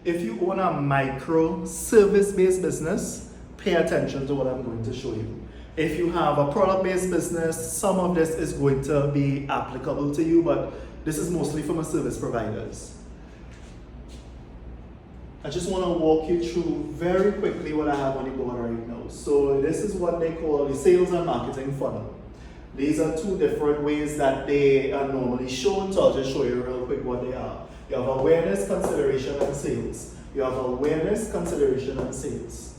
If you own a micro service-based business, pay attention to what I'm going to show you. If you have a product-based business, some of this is going to be applicable to you, but this is mostly for my service providers. I just want to walk you through very quickly what I have on the board right now. So this is what they call the sales and marketing funnel. These are two different ways that they are normally shown, so I'll just show you real quick what they are. You have awareness, consideration, and sales. You have awareness, consideration, and sales.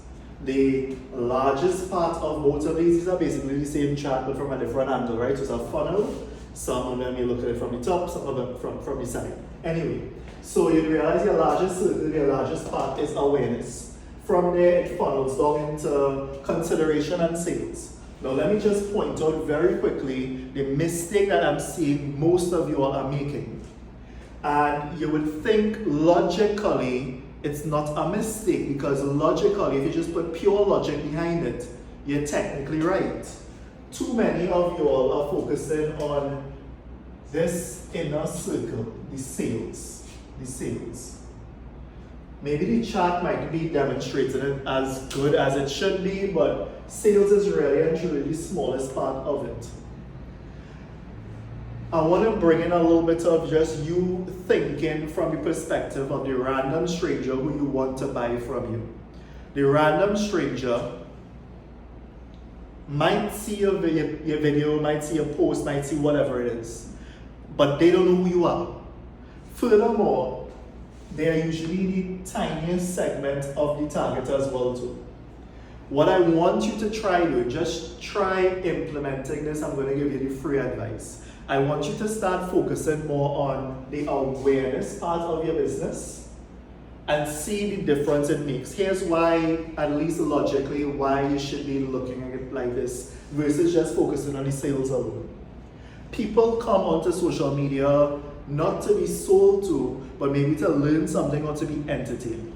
The largest part of both of these are basically the same chart, but from a different angle, right? So it's a funnel. Some of them you look at it from the top, some of them from the side. Anyway, so you realize your largest part is awareness. From there, it funnels down into consideration and sales. Now, let me just point out very quickly the mistake that I'm seeing most of you all are making. And you would think logically it's not a mistake, because logically, if you just put pure logic behind it, you're technically right. Too many of you all are focusing on this inner circle, the sales. Maybe the chart might be demonstrating it as good as it should be, but sales is really and truly the smallest part of it. I want to bring in a little bit of just you thinking from the perspective of the random stranger who you want to buy from you. The random stranger might see your video, might see a post, might see whatever it is, but they don't know who you are. Furthermore, they are usually the tiniest segment of the target as well too. What I want you to try do, just try implementing this. I'm going to give you the free advice. I want you to start focusing more on the awareness part of your business and see the difference it makes. Here's why, at least logically, why you should be looking at it like this versus just focusing on the sales alone. People come onto social media not to be sold to, but maybe to learn something or to be entertained.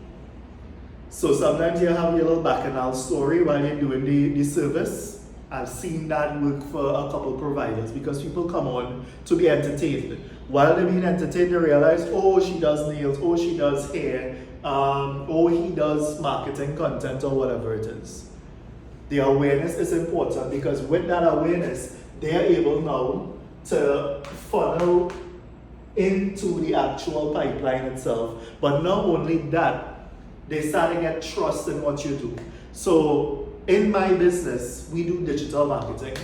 So sometimes you have your little bacchanal story while you're doing the service. I've seen that work for a couple providers, because people come on to be entertained. While they're being entertained, they realize, oh, she does nails, oh, she does hair, oh, he does marketing content or whatever it is. The awareness is important, because with that awareness, they are able now to funnel into the actual pipeline itself. But not only that, they start to get trust in what you do. So in my business, we do digital marketing.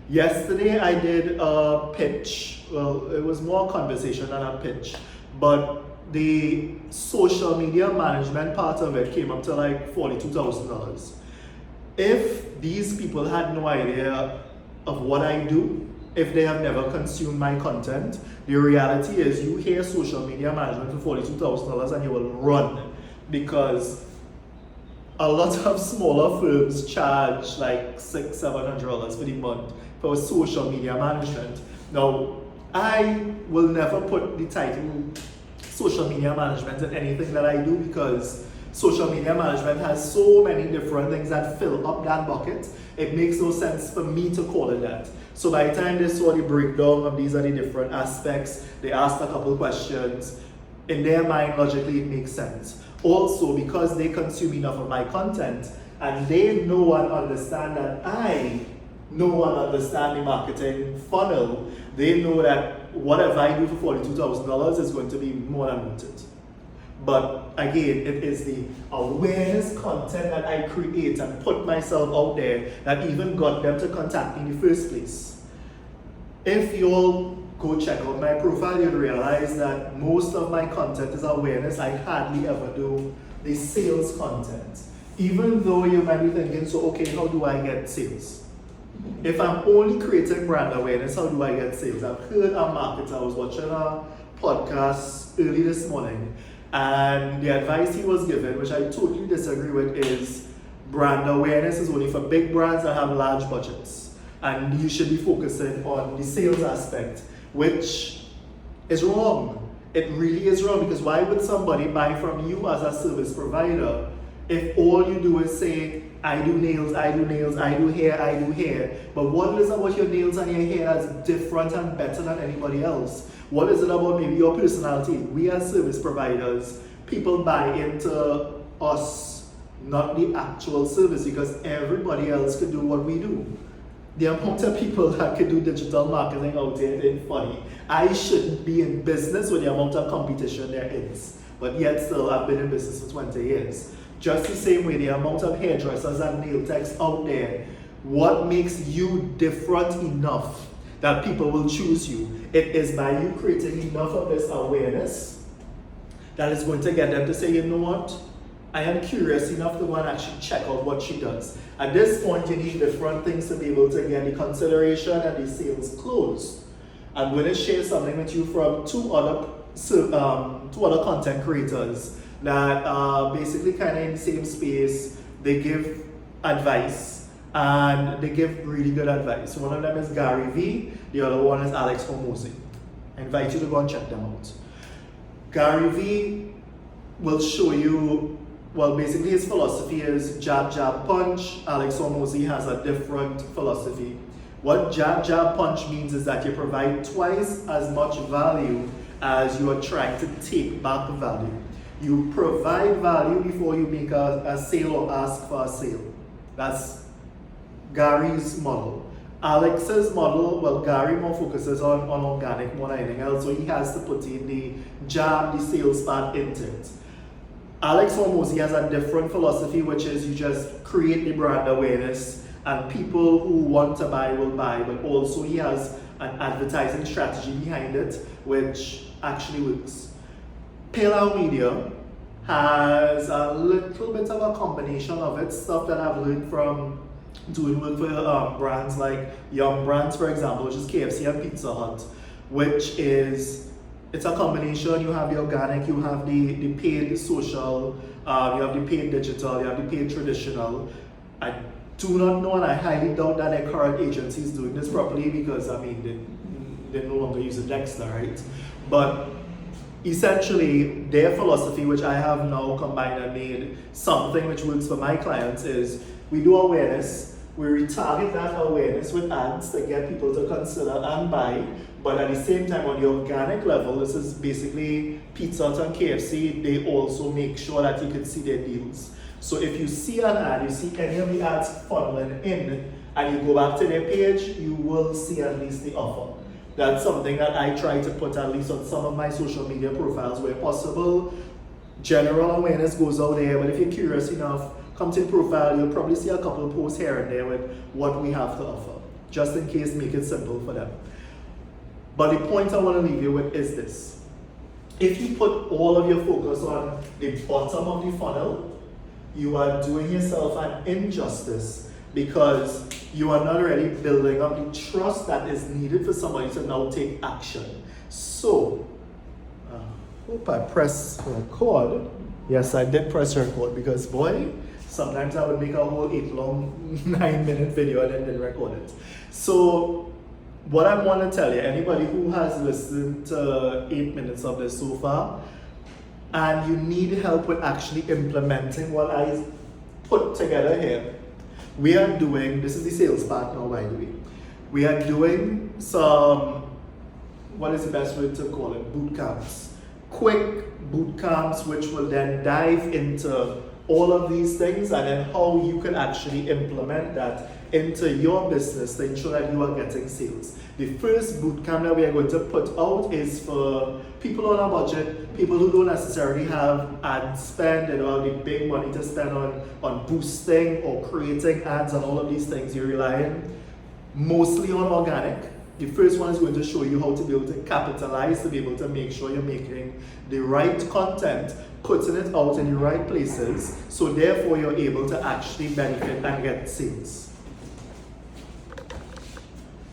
Yesterday I did a pitch. Well, it was more conversation than a pitch, but the social media management part of it came up to like $42,000. If these people had no idea of what I do, if they have never consumed my content, the reality is you hear social media management for $42,000 and you will run, because a lot of smaller firms charge like $600-700 for the month for social media management. Now, I will never put the title social media management in anything that I do, because social media management has so many different things that fill up that bucket. It makes no sense for me to call it that. So by the time they saw the breakdown of these are the different aspects, they asked a couple questions. In their mind, logically, it makes sense. Also, because they consume enough of my content and they know and understand that I know and understand the marketing funnel, they know that whatever I do for $42,000 is going to be more than worth it. But again, it is the awareness content that I create and put myself out there that even got them to contact me in the first place. If you all go check out my profile, you'll realize that most of my content is awareness. I hardly ever do the sales content. Even though you might be thinking, so okay, how do I get sales? If I'm only creating brand awareness, how do I get sales? I've heard a marketer, I was watching a podcast early this morning, and the advice he was given, which I totally disagree with, is brand awareness is only for big brands that have large budgets. And you should be focusing on the sales aspect, which is wrong. It really is wrong, because why would somebody buy from you as a service provider if all you do is say, I do nails, I do nails, I do hair, but what is it about your nails and your hair that's different and better than anybody else? What is it about maybe your personality? We as service providers people buy into us, not the actual service, because everybody else could do what we do. The amount of people that can do digital marketing out there is funny. I shouldn't be in business with the amount of competition there is, but yet still I've been in business for 20 years. Just the same way, the amount of hairdressers and nail techs out there, what makes you different enough that people will choose you? It is by you creating enough of this awareness that is going to get them to say, you know what? I am curious enough to go and actually check out what she does. At this point, you need different things to be able to get the consideration and the sales closed. I'm going to share something with you from two other content creators that are basically kind of in the same space. They give advice and they give really good advice. One of them is Gary Vee, the other one is Alex Hormozi. I invite you to go and check them out. Gary Vee will show you, well, basically his philosophy is jab, jab, punch. Alex Hormozi has a different philosophy. What jab, jab, punch means is that you provide twice as much value as you are trying to take back value. You provide value before you make a sale or ask for a sale. That's Gary's model. Alex's model, well, Gary more focuses on organic more than anything else, so he has to put in the jab, the sales part into it. Alex Hormozi has a different philosophy, which is you just create the brand awareness and people who want to buy will buy, but also he has an advertising strategy behind it, which actually works. Pale Owl Media has a little bit of a combination of it, stuff that I've learned from doing work for brands like Yum Brands, for example, which is KFC and Pizza Hut, which is, it's a combination. You have the organic, you have the paid social, you have the paid digital, you have the paid traditional. I do not know, and I highly doubt that their current agency is doing this properly, because I mean they no longer use a Dexter, right? But essentially their philosophy, which I have now combined and made something which works for my clients, is we do awareness, we retarget that awareness with ads to get people to consider and buy, but at the same time on the organic level, this is basically Pizza Hut and KFC, they also make sure that you can see their deals. So if you see an ad, you see any of the ads funneling in, and you go back to their page, you will see at least the offer. That's something that I try to put at least on some of my social media profiles where possible. General awareness goes out there, but if you're curious enough, come to the profile, you'll probably see a couple of posts here and there with what we have to offer. Just in case, make it simple for them. But the point I want to leave you with is this. If you put all of your focus on the bottom of the funnel, you are doing yourself an injustice, because you are not really building up the trust that is needed for somebody to now take action. So, hope I press record. Yes, I did press record, because boy, sometimes I would make a whole 9-minute video and then record it. So, what I want to tell you, anybody who has listened to 8 minutes of this so far, and you need help with actually implementing what I put together here, we are doing, this is the sales part now, by the way, we are doing some, what is the best way to call it, boot camps. Quick boot camps, which will then dive into all of these things and then how you can actually implement that into your business to ensure that you are getting sales. The first boot camp that we are going to put out is for people on a budget, people who don't necessarily have ad spend, they don't have the big money to spend on boosting or creating ads and all of these things. You're relying mostly on organic. The first one is going to show you how to be able to capitalize, to be able to make sure you're making the right content, putting it out in the right places, so therefore you're able to actually benefit and get sales.